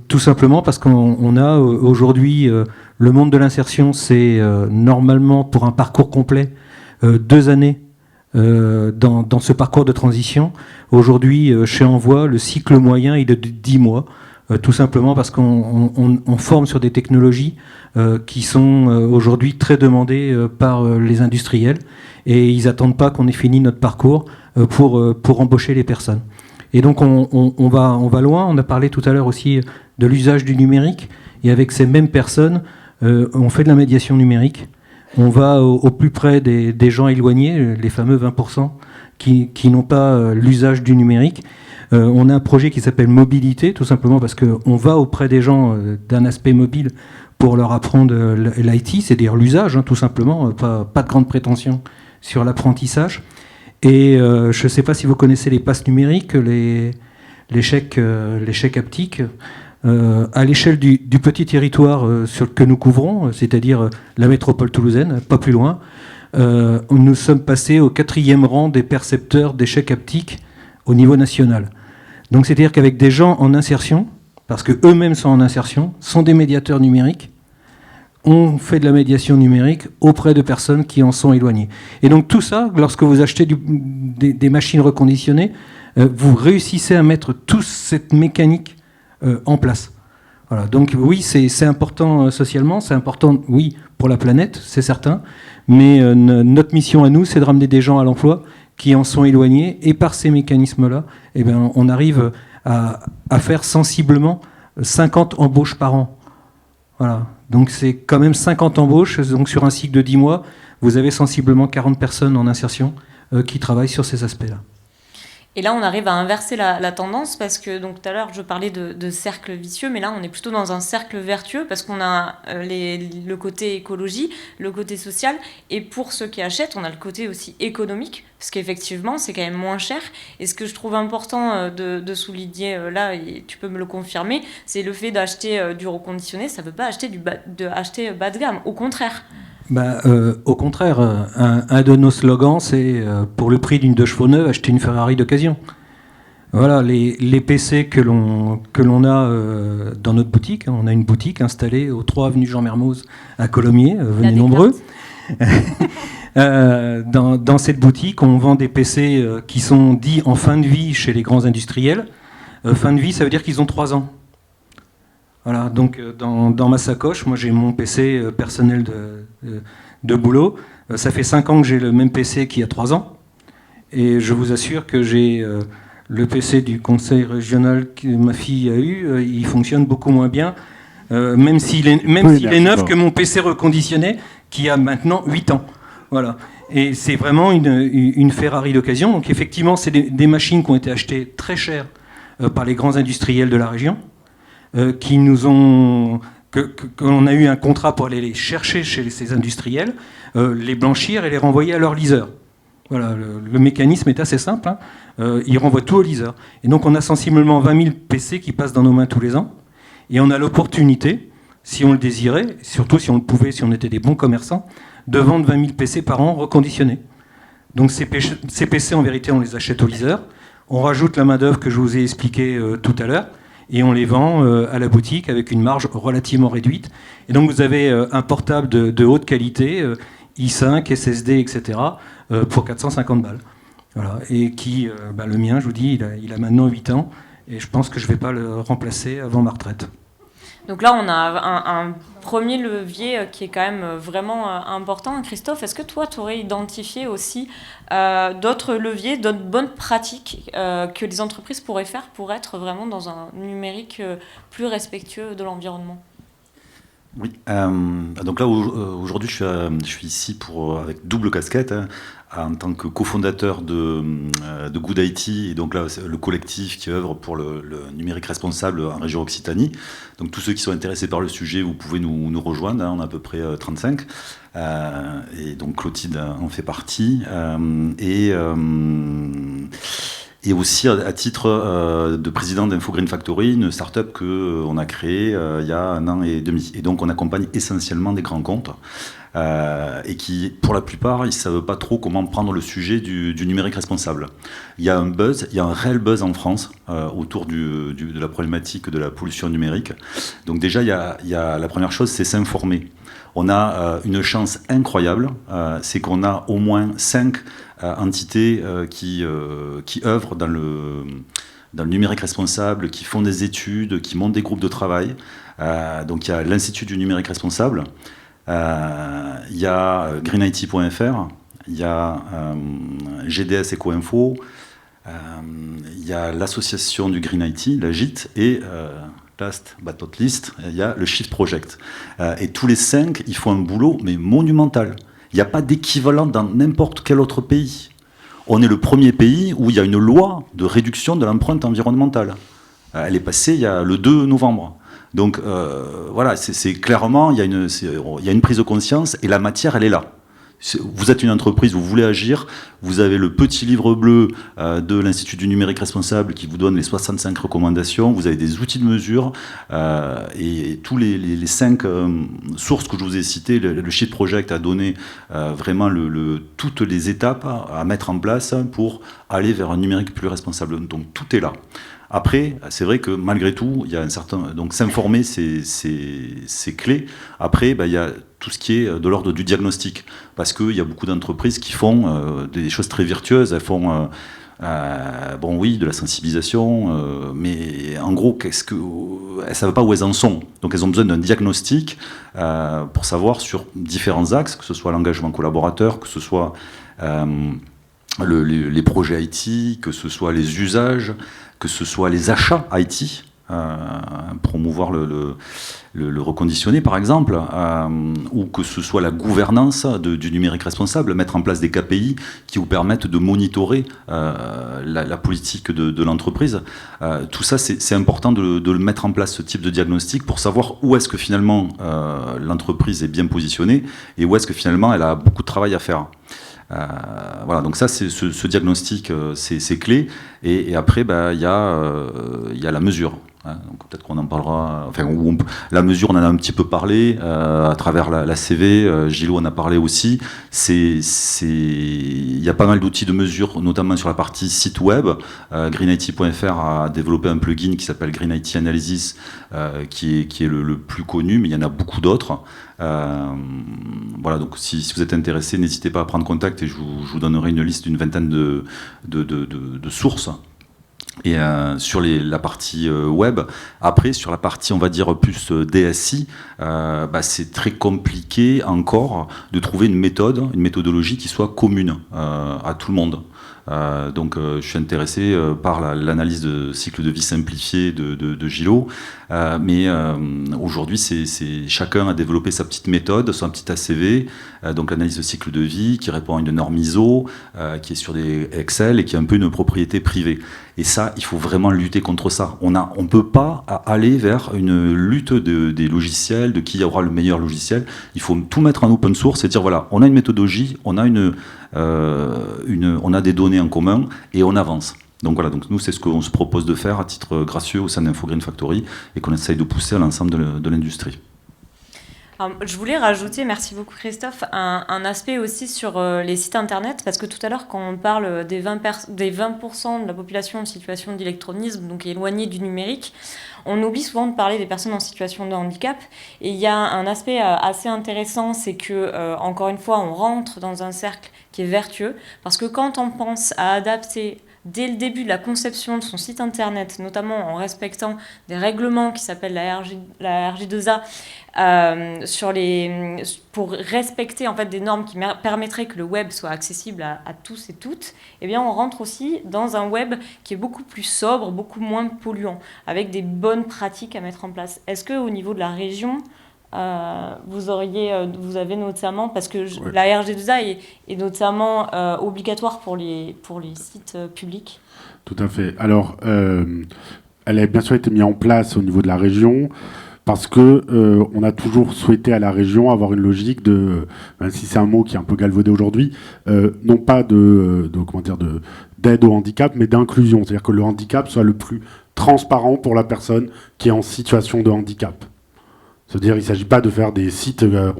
Tout simplement parce qu'on a aujourd'hui le monde de l'insertion, c'est normalement pour un parcours complet 2 années dans ce parcours de transition. Aujourd'hui, chez Envoi, le cycle moyen est de 10 mois. Tout simplement parce qu'on forme sur des technologies qui sont aujourd'hui très demandées par les industriels et ils n'attendent pas qu'on ait fini notre parcours pour embaucher les personnes. Et donc on va loin. On a parlé tout à l'heure aussi de l'usage du numérique et avec ces mêmes personnes, on fait de la médiation numérique. On va au plus près des gens éloignés, les fameux 20% qui n'ont pas l'usage du numérique. On a un projet qui s'appelle Mobilité, tout simplement parce qu'on va auprès des gens d'un aspect mobile pour leur apprendre l'IT, c'est-à-dire l'usage, tout simplement, pas de grande prétention sur l'apprentissage. Et je ne sais pas si vous connaissez les passes numériques, les chèques haptiques. À l'échelle du petit territoire que nous couvrons, c'est-à-dire la métropole toulousaine, pas plus loin, nous sommes passés au 4e rang des percepteurs des chèques haptiques au niveau national. Donc c'est-à-dire qu'avec des gens en insertion, parce qu'eux-mêmes sont en insertion, sont des médiateurs numériques, on fait de la médiation numérique auprès de personnes qui en sont éloignées. Et donc tout ça, lorsque vous achetez des machines reconditionnées, vous réussissez à mettre toute cette mécanique en place. Voilà. Donc oui, c'est important socialement, c'est important, oui, pour la planète, c'est certain, mais notre mission à nous, c'est de ramener des gens à l'emploi qui en sont éloignés, et par ces mécanismes-là, eh bien, on arrive à faire sensiblement 50 embauches par an. Voilà. Donc c'est quand même 50 embauches, donc sur un cycle de 10 mois, vous avez sensiblement 40 personnes en insertion qui travaillent sur ces aspects-là. Et là, on arrive à inverser la tendance parce que donc tout à l'heure, je parlais de cercle vicieux, mais là, on est plutôt dans un cercle vertueux parce qu'on a le côté écologie, le côté social, et pour ceux qui achètent, on a le côté aussi économique parce qu'effectivement, c'est quand même moins cher. Et ce que je trouve important de souligner là, et tu peux me le confirmer, c'est le fait d'acheter du reconditionné. Ça ne veut pas acheter acheter bas de gamme, au contraire. Au contraire, un de nos slogans, c'est pour le prix d'une 2 chevaux neuve, acheter une Ferrari d'occasion. Voilà, les PC que l'on a dans notre boutique. On a une boutique installée au 3 avenue Jean Mermoz à Colomiers. Venez nombreux. Dans cette boutique, on vend des PC qui sont dits en fin de vie chez les grands industriels. Fin de vie, ça veut dire qu'ils ont 3 ans. Voilà, donc dans ma sacoche, moi j'ai mon PC personnel de boulot. Ça fait 5 ans que j'ai le même PC qu'il y a 3 ans. Et je vous assure que j'ai le PC du conseil régional que ma fille a eu, il fonctionne beaucoup moins bien, même s'il est neuf que mon PC reconditionné qui a maintenant 8 ans. Voilà. Et c'est vraiment une Ferrari d'occasion. Donc effectivement, c'est des machines qui ont été achetées très chères par les grands industriels de la région, qui nous ont... qu'on a eu un contrat pour aller les chercher chez ces industriels, les blanchir et les renvoyer à leur liseur. Voilà, le mécanisme est assez simple, hein. Ils renvoient tout au liseur. Et donc on a sensiblement 20 000 PC qui passent dans nos mains tous les ans, et on a l'opportunité, si on le désirait, surtout si on le pouvait, si on était des bons commerçants, de vendre 20 000 PC par an reconditionnés. Donc ces PC, en vérité, on les achète au liseur, on rajoute la main-d'œuvre que je vous ai expliquée tout à l'heure, et on les vend à la boutique avec une marge relativement réduite. Et donc vous avez un portable de haute qualité, i5, SSD, etc., pour 450 balles. Voilà. Et qui, le mien, je vous dis, il a maintenant 8 ans, et je pense que je ne vais pas le remplacer avant ma retraite. Donc là, on a un premier levier qui est quand même vraiment important. Christophe, est-ce que toi, tu aurais identifié aussi d'autres leviers, d'autres bonnes pratiques que les entreprises pourraient faire pour être vraiment dans un numérique plus respectueux de l'environnement ? Oui, donc là aujourd'hui je suis ici avec double casquette, hein, en tant que cofondateur de Good IT, et donc là c'est le collectif qui œuvre pour le numérique responsable en région Occitanie. Donc tous ceux qui sont intéressés par le sujet, vous pouvez nous rejoindre, hein, on a à peu près 35, et donc Clotilde en fait partie, et aussi à titre de président d'Info Green Factory, une start-up qu'on a créée il y a 1 an et demi. Et donc on accompagne essentiellement des grands comptes et qui, pour la plupart, ils ne savent pas trop comment prendre le sujet du numérique responsable. Il y a un buzz, il y a un réel buzz en France autour de la problématique de la pollution numérique. Donc déjà, il y a la première chose, c'est s'informer. On a une chance incroyable, c'est qu'on a au moins 5 entités qui œuvrent dans le numérique responsable, qui font des études, qui montent des groupes de travail. Donc il y a l'Institut du numérique responsable, il y a greenIT.fr, il y a GDS Eco-Info, il y a l'association du Green IT, la GIT, et last but not least, il y a le Shift Project. Et tous les 5, ils font un boulot mais monumental. Il n'y a pas d'équivalent dans n'importe quel autre pays. On est le premier pays où il y a une loi de réduction de l'empreinte environnementale. Elle est passée il y a le 2 novembre. Donc voilà, c'est clairement, il y a une prise de conscience et la matière, elle est là. Vous êtes une entreprise, vous voulez agir, vous avez le petit livre bleu de l'Institut du numérique responsable qui vous donne les 65 recommandations, vous avez des outils de mesure, et tous les 5 sources que je vous ai citées, le Shift Project a donné vraiment toutes les étapes à mettre en place pour aller vers un numérique plus responsable. Donc tout est là. Après, c'est vrai que malgré tout, il y a un certain... Donc s'informer, c'est clé. Après, il y a tout ce qui est de l'ordre du diagnostic. Parce qu'il y a beaucoup d'entreprises qui font des choses très virtueuses. Elles font, de la sensibilisation, mais en gros, elles ne savent pas où elles en sont. Donc elles ont besoin d'un diagnostic pour savoir sur différents axes, que ce soit l'engagement collaborateur, que ce soit les projets IT, que ce soit les usages, que ce soit les achats IT, promouvoir le reconditionné par exemple, ou que ce soit la gouvernance du numérique responsable, mettre en place des KPI qui vous permettent de monitorer la politique de l'entreprise. Tout ça, c'est important de le mettre en place, ce type de diagnostic, pour savoir où est-ce que finalement l'entreprise est bien positionnée et où est-ce que finalement elle a beaucoup de travail à faire. Voilà, donc ça, c'est ce diagnostic, c'est clé. Et après, il y a la mesure. Hein, donc peut-être qu'on en parlera. Enfin, la mesure, on en a un petit peu parlé à travers la CV. Gilles en a parlé aussi. Il y a pas mal d'outils de mesure, notamment sur la partie site web. GreenIT.fr a développé un plugin qui s'appelle GreenIT Analysis, qui est le plus connu, mais il y en a beaucoup d'autres. Voilà, donc si vous êtes intéressé, n'hésitez pas à prendre contact et je vous donnerai une liste d'une vingtaine de sources Et sur la partie web, après sur la partie on va dire plus DSI, c'est très compliqué encore de trouver une méthodologie qui soit commune à tout le monde. Donc je suis intéressé par l'analyse de cycle de vie simplifié de Gillot, mais aujourd'hui chacun a développé sa petite méthode, son petit ACV, donc l'analyse de cycle de vie qui répond à une norme ISO, qui est sur des Excel et qui est un peu une propriété privée. Et ça, il faut vraiment lutter contre ça. On ne peut pas aller vers une lutte des logiciels, de qui aura le meilleur logiciel. Il faut tout mettre en open source et dire voilà, on a une méthodologie, on a des données en commun et on avance. Donc voilà, donc nous c'est ce qu'on se propose de faire à titre gracieux au sein d'Infogreen Factory et qu'on essaye de pousser à l'ensemble de l'industrie. Alors, je voulais rajouter, merci beaucoup Christophe, un aspect aussi sur les sites internet, parce que tout à l'heure quand on parle des 20% de la population en situation d'électronisme, donc éloignée du numérique, on oublie souvent de parler des personnes en situation de handicap. Et il y a un aspect assez intéressant, c'est que, encore une fois, on rentre dans un cercle qui est vertueux, parce que quand on pense à adapter dès le début de la conception de son site internet, notamment en respectant des règlements qui s'appellent la RJ2A, pour respecter en fait des normes qui permettraient que le web soit accessible à tous et toutes, eh bien on rentre aussi dans un web qui est beaucoup plus sobre, beaucoup moins polluant, avec des bonnes pratiques à mettre en place. Est-ce qu'au niveau de la région, vous avez notamment, parce que la RG2A est notamment obligatoire pour les sites publics. Tout à fait. Alors, elle a bien sûr été mise en place au niveau de la région, parce que on a toujours souhaité à la région avoir une logique de, même si c'est un mot qui est un peu galvaudé aujourd'hui, non pas d'aide au handicap, mais d'inclusion. C'est-à-dire que le handicap soit le plus transparent pour la personne qui est en situation de handicap. C'est-à-dire qu'il ne s'agit pas de faire des sites... il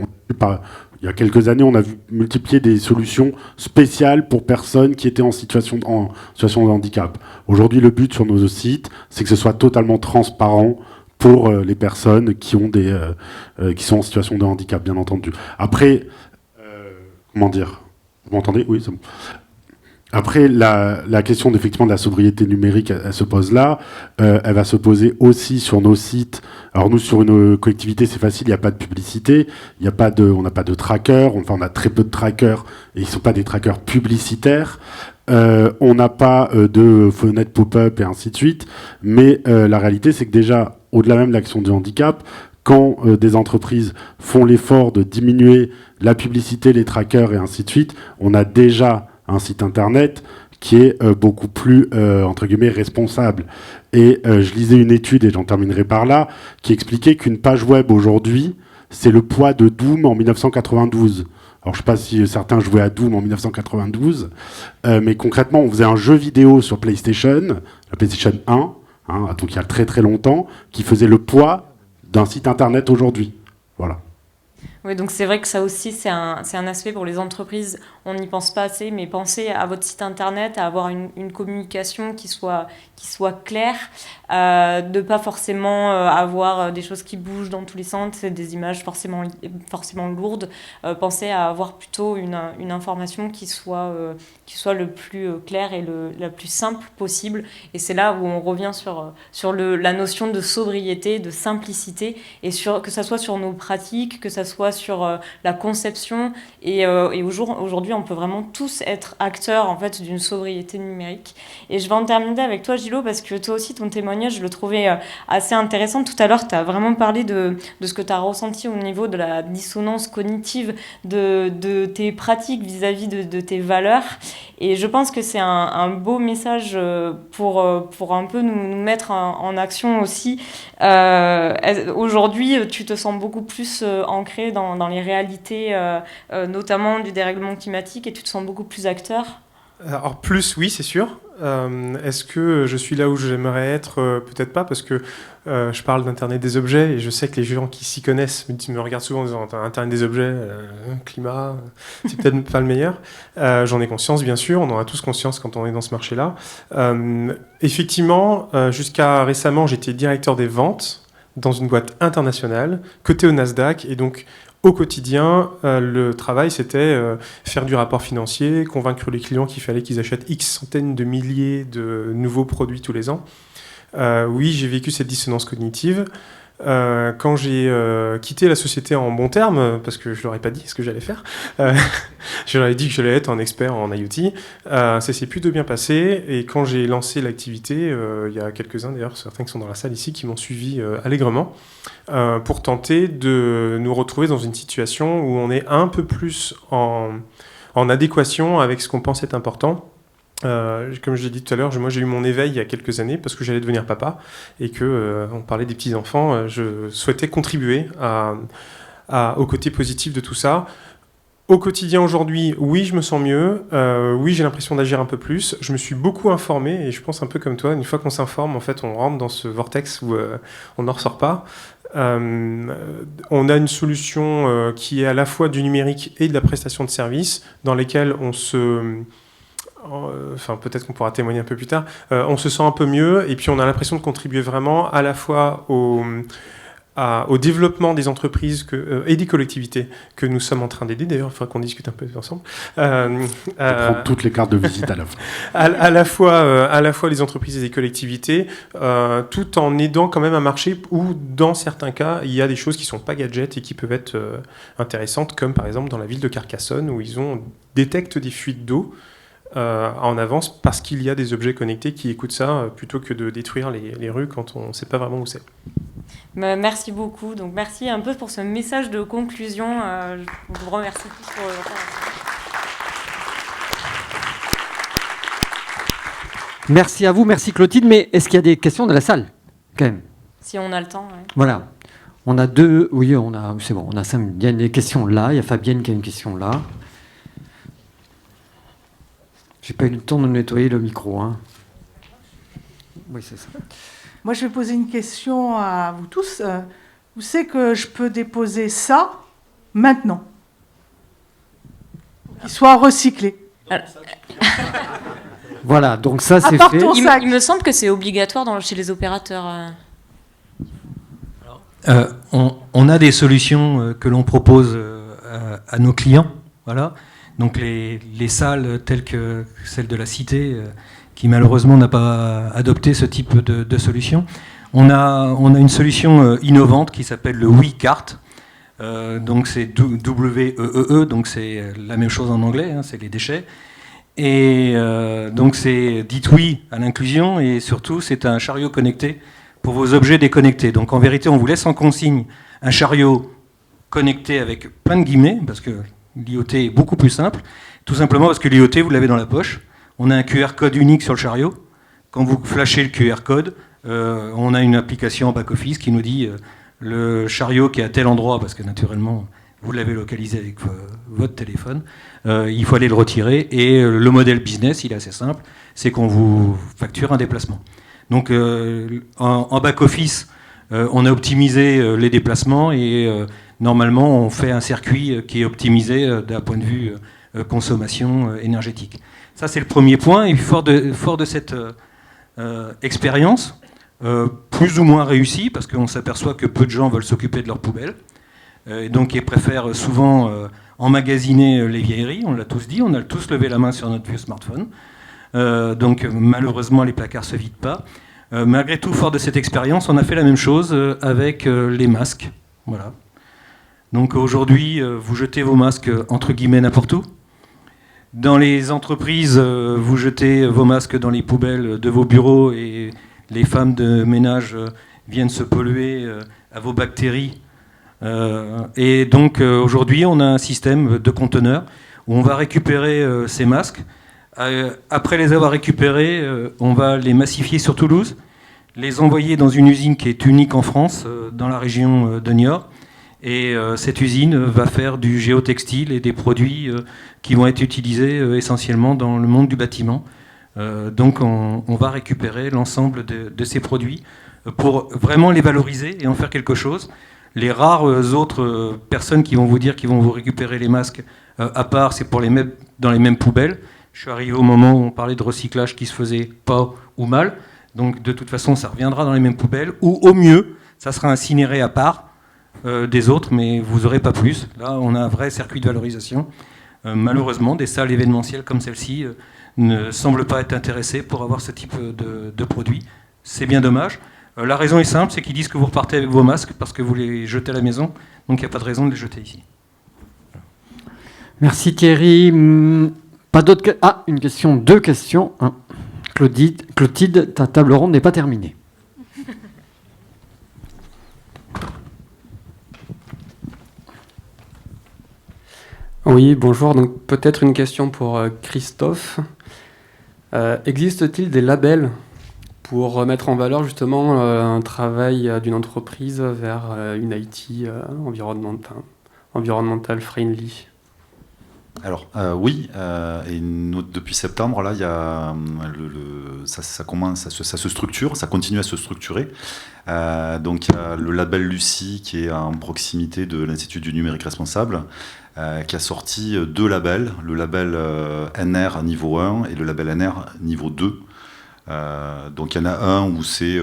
y a quelques années, on a vu multiplier des solutions spéciales pour personnes qui étaient en situation de handicap. Aujourd'hui, le but sur nos sites, c'est que ce soit totalement transparent pour les personnes qui sont en situation de handicap, bien entendu. Après, comment dire ? Vous m'entendez ? Oui, c'est bon. Après, la question effectivement de la sobriété numérique, elle se pose là. Elle va se poser aussi sur nos sites. Alors nous, sur une collectivité, c'est facile, il n'y a pas de publicité, on n'a pas de trackers, enfin on a très peu de trackers, et ils ne sont pas des trackers publicitaires. On n'a pas de fenêtres pop-up et ainsi de suite. Mais la réalité, c'est que déjà, au-delà même de l'action du handicap, quand des entreprises font l'effort de diminuer la publicité, les trackers et ainsi de suite, on a déjà un site internet qui est beaucoup plus, entre guillemets, responsable. Et je lisais une étude, et j'en terminerai par là, qui expliquait qu'une page web aujourd'hui, c'est le poids de Doom en 1992. Alors je ne sais pas si certains jouaient à Doom en 1992, mais concrètement, on faisait un jeu vidéo sur PlayStation, la PlayStation 1, donc il y a très très longtemps, qui faisait le poids d'un site internet aujourd'hui. Voilà. Oui, donc c'est vrai que ça aussi, c'est un aspect pour les entreprises. On n'y pense pas assez, mais pensez à votre site internet, à avoir une communication qui soit claire, de pas forcément avoir des choses qui bougent dans tous les sens, des images forcément lourdes. Pensez à avoir plutôt une information qui soit le plus claire et la plus simple possible. Et c'est là où on revient sur la notion de sobriété, de simplicité, et que ça soit sur nos pratiques, que ça soit sur la conception. Et aujourd'hui, on peut vraiment tous être acteurs en fait, d'une sobriété numérique. Et je vais en terminer avec toi, Gillot, parce que toi aussi, ton témoignage, je le trouvais assez intéressant. Tout à l'heure, tu as vraiment parlé de ce que tu as ressenti au niveau de la dissonance cognitive de tes pratiques vis-à-vis de tes valeurs. Et je pense que c'est un beau message pour un peu nous mettre en action aussi. Aujourd'hui, tu te sens beaucoup plus ancré dans les réalités, notamment du dérèglement climatique, et tu te sens beaucoup plus acteur. Alors plus, oui, c'est sûr. Est-ce que je suis là où j'aimerais être ? Peut-être pas, parce que je parle d'Internet des objets, et je sais que les gens qui s'y connaissent me regardent souvent en disant Internet des objets, climat, c'est peut-être pas le meilleur. J'en ai conscience, bien sûr, on en a tous conscience quand on est dans ce marché-là. Effectivement, jusqu'à récemment, j'étais directeur des ventes dans une boîte internationale, cotée au Nasdaq, et donc Au quotidien, le travail, c'était faire du rapport financier, convaincre les clients qu'il fallait qu'ils achètent X centaines de milliers de nouveaux produits tous les ans. Oui, j'ai vécu cette dissonance cognitive. Quand j'ai quitté la société en bons termes, parce que je leur ai pas dit ce que j'allais faire, je leur ai dit que j'allais être un expert en IoT, ça s'est plutôt bien passé, et quand j'ai lancé l'activité, il y a quelques-uns d'ailleurs, certains qui sont dans la salle ici, qui m'ont suivi allègrement, pour tenter de nous retrouver dans une situation où on est un peu plus en adéquation avec ce qu'on pense être important. Comme je l'ai dit tout à l'heure, moi j'ai eu mon éveil il y a quelques années parce que j'allais devenir papa et que on parlait des petits-enfants, je souhaitais contribuer au côté positif de tout ça. Au quotidien aujourd'hui, oui, je me sens mieux, oui, j'ai l'impression d'agir un peu plus, je me suis beaucoup informé et je pense un peu comme toi, une fois qu'on s'informe, en fait, on rentre dans ce vortex où on n'en ressort pas. On a une solution qui est à la fois du numérique et de la prestation de services dans lesquels on se... Enfin, peut-être qu'on pourra témoigner un peu plus tard, on se sent un peu mieux et puis on a l'impression de contribuer vraiment à la fois au développement des entreprises et des collectivités que nous sommes en train d'aider. D'ailleurs, il faudra qu'on discute un peu ensemble. Prendre toutes les cartes de visite à la fois. à la fois les entreprises et les collectivités, tout en aidant quand même un marché où, dans certains cas, il y a des choses qui ne sont pas gadgets et qui peuvent être intéressantes, comme par exemple dans la ville de Carcassonne, où ils détectent des fuites d'eau en avance parce qu'il y a des objets connectés qui écoutent ça plutôt que de détruire les rues quand on ne sait pas vraiment où c'est. Merci beaucoup. Donc merci un peu pour ce message de conclusion. Je vous remercie tous pour l'intervention. Merci à vous, merci Clotilde. Mais est-ce qu'il y a des questions de la salle quand même? Si on a le temps. Ouais. Voilà. On a deux. Oui, c'est bon. On a 5. Il y a des questions là. Il y a Fabienne qui a une question là. J'ai pas eu le temps de nettoyer le micro. Hein. Oui, c'est ça. Moi, je vais poser une question à vous tous. Où c'est que je peux déposer ça maintenant? Qu'il soit recyclé. Voilà, donc ça, c'est fait. Il me semble que c'est obligatoire chez les opérateurs. On a des solutions que l'on propose à nos clients. Voilà. Donc les salles telles que celle de la Cité, qui malheureusement n'a pas adopté ce type de solution. On a une solution innovante qui s'appelle le WeCart. Donc c'est W-E-E-E, donc c'est la même chose en anglais, hein, c'est les déchets. Et donc c'est dites oui à l'inclusion et surtout c'est un chariot connecté pour vos objets déconnectés. Donc en vérité on vous laisse en consigne un chariot connecté avec plein de guillemets, parce que l'IoT est beaucoup plus simple, tout simplement parce que l'IoT, vous l'avez dans la poche. On a un QR code unique sur le chariot. Quand vous flashez le QR code, on a une application en back-office qui nous dit le chariot qui est à tel endroit, parce que naturellement, vous l'avez localisé avec votre téléphone, il faut aller le retirer. Et le modèle business, il est assez simple, c'est qu'on vous facture un déplacement. Donc en back-office, on a optimisé les déplacements et normalement, on fait un circuit qui est optimisé d'un point de vue consommation énergétique. Ça, c'est le premier point. Et fort de cette expérience, plus ou moins réussie, parce qu'on s'aperçoit que peu de gens veulent s'occuper de leurs poubelles, et donc ils préfèrent souvent emmagasiner les vieilleries. On l'a tous dit, on a tous levé la main sur notre vieux smartphone. Donc malheureusement, les placards ne se vident pas. Malgré tout, fort de cette expérience, on a fait la même chose avec les masques. Voilà. Donc aujourd'hui, vous jetez vos masques entre guillemets n'importe où. Dans les entreprises, vous jetez vos masques dans les poubelles de vos bureaux et les femmes de ménage viennent se polluer à vos bactéries. Et donc aujourd'hui, on a un système de conteneurs où on va récupérer ces masques. Après les avoir récupérés, on va les massifier sur Toulouse, les envoyer dans une usine qui est unique en France, dans la région de Niort. Et cette usine va faire du géotextile et des produits qui vont être utilisés essentiellement dans le monde du bâtiment. Donc on va récupérer l'ensemble de ces produits pour vraiment les valoriser et en faire quelque chose. Les rares autres personnes qui vont vous dire qu'ils vont vous récupérer les masques à part, c'est pour les mettre dans les mêmes poubelles. Je suis arrivé au moment où on parlait de recyclage qui se faisait pas ou mal. Donc de toute façon, ça reviendra dans les mêmes poubelles. Ou au mieux, ça sera incinéré à part. des autres, mais vous n'aurez pas plus. Là, on a un vrai circuit de valorisation. Malheureusement, des salles événementielles comme celle-ci ne semblent pas être intéressées pour avoir ce type de produit. C'est bien dommage. La raison est simple, c'est qu'ils disent que vous repartez avec vos masques parce que vous les jetez à la maison, donc il n'y a pas de raison de les jeter ici. Merci Thierry. Pas d'autres une question, 2 questions. Clotilde, ta table ronde n'est pas terminée. Oui, bonjour. Donc peut-être une question pour Christophe. Existe-t-il des labels pour mettre en valeur justement un travail d'une entreprise vers une IT environnemental friendly? Alors oui, et depuis septembre, là, il y a ça commence, ça se structure, ça continue à se structurer. Donc il y a le label Lucie qui est en proximité de l'Institut du numérique responsable, qui a sorti 2 labels, le label NR niveau 1 et le label NR niveau 2. Donc il y en a un où c'est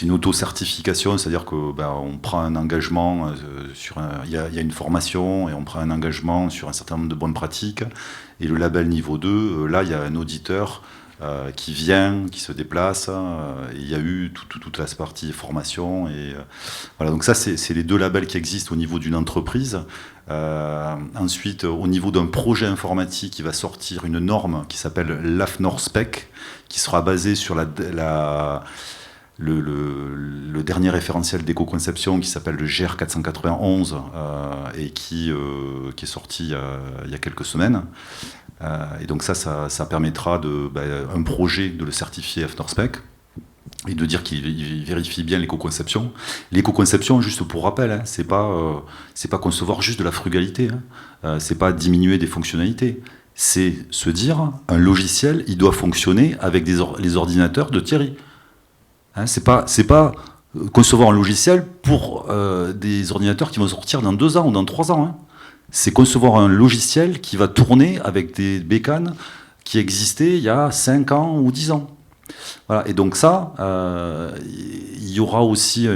une auto-certification, c'est-à-dire que on prend un engagement il y a une formation et on prend un engagement sur un certain nombre de bonnes pratiques. Et le label niveau 2, là il y a un auditeur qui vient, qui se déplace. Et il y a eu toute la partie formation. Et voilà, donc ça c'est les 2 labels qui existent au niveau d'une entreprise. Ensuite, au niveau d'un projet informatique, il va sortir une norme qui s'appelle l'AFNOR Spec, qui sera basée sur le dernier référentiel d'éco-conception qui s'appelle le GR 491 et qui est sorti il y a quelques semaines. Et donc ça permettra un projet de le certifier AFNOR Spec et de dire qu'il vérifie bien l'éco-conception. L'éco-conception, juste pour rappel, c'est pas concevoir juste de la frugalité, c'est pas diminuer des fonctionnalités. C'est se dire, un logiciel, il doit fonctionner avec les ordinateurs de Thierry. C'est pas concevoir un logiciel pour des ordinateurs qui vont sortir dans 2 ans ou dans 3 ans. C'est concevoir un logiciel qui va tourner avec des bécanes qui existaient il y a 5 ans ou 10 ans. Voilà. Et donc ça, il y aura aussi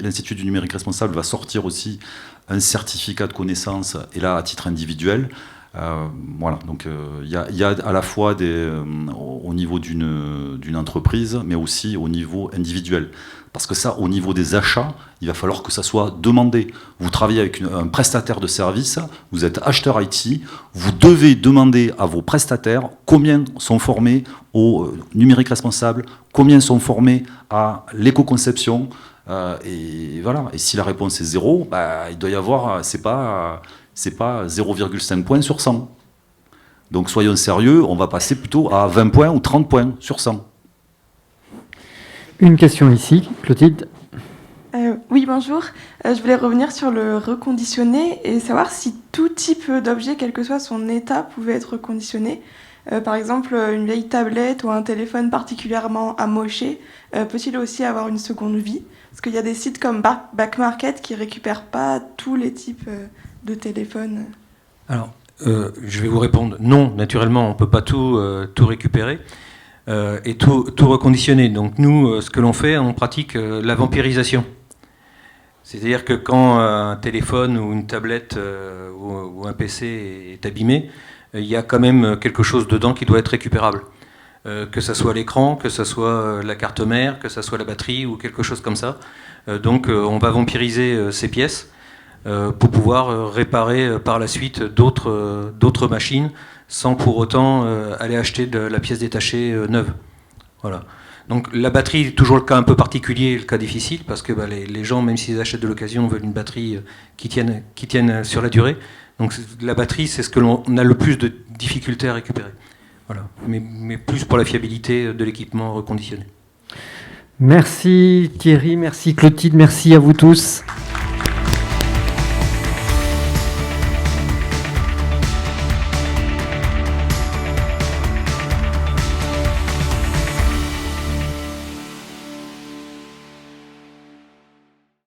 l'Institut du numérique responsable va sortir aussi un certificat de connaissance, et là à titre individuel. Voilà, donc il y a à la fois au niveau d'une entreprise, mais aussi au niveau individuel. Parce que ça, au niveau des achats, il va falloir que ça soit demandé. Vous travaillez avec un prestataire de service, vous êtes acheteur IT, vous devez demander à vos prestataires combien sont formés au numérique responsable, combien sont formés à l'éco-conception. Et voilà. Et si la réponse est 0, il doit y avoir, c'est pas 0,5 points sur 100. Donc soyons sérieux, on va passer plutôt à 20 points ou 30 points sur 100. Une question ici, Clotilde. Oui, bonjour. Je voulais revenir sur le reconditionné et savoir si tout type d'objet, quel que soit son état, pouvait être reconditionné. Par exemple, une vieille tablette ou un téléphone particulièrement amoché, peut-il aussi avoir une seconde vie? Parce qu'il y a des sites comme Back Market qui ne récupèrent pas tous les types de téléphones. Alors, je vais vous répondre non, naturellement, on ne peut pas tout récupérer et tout reconditionner. Donc nous, ce que l'on fait, on pratique la vampirisation. C'est-à-dire que quand un téléphone ou une tablette ou un PC est abîmé, il y a quand même quelque chose dedans qui doit être récupérable. Que ça soit l'écran, que ça soit la carte mère, que ça soit la batterie ou quelque chose comme ça. Donc on va vampiriser ces pièces pour pouvoir réparer par la suite d'autres machines sans pour autant aller acheter de la pièce détachée neuve. Voilà. Donc la batterie est toujours le cas un peu particulier, le cas difficile, parce que les gens, même s'ils achètent de l'occasion, veulent une batterie qui tienne sur la durée. Donc la batterie, c'est ce que l'on a le plus de difficultés à récupérer. Voilà. Mais plus pour la fiabilité de l'équipement reconditionné. Merci Thierry, merci Clotilde, merci à vous tous.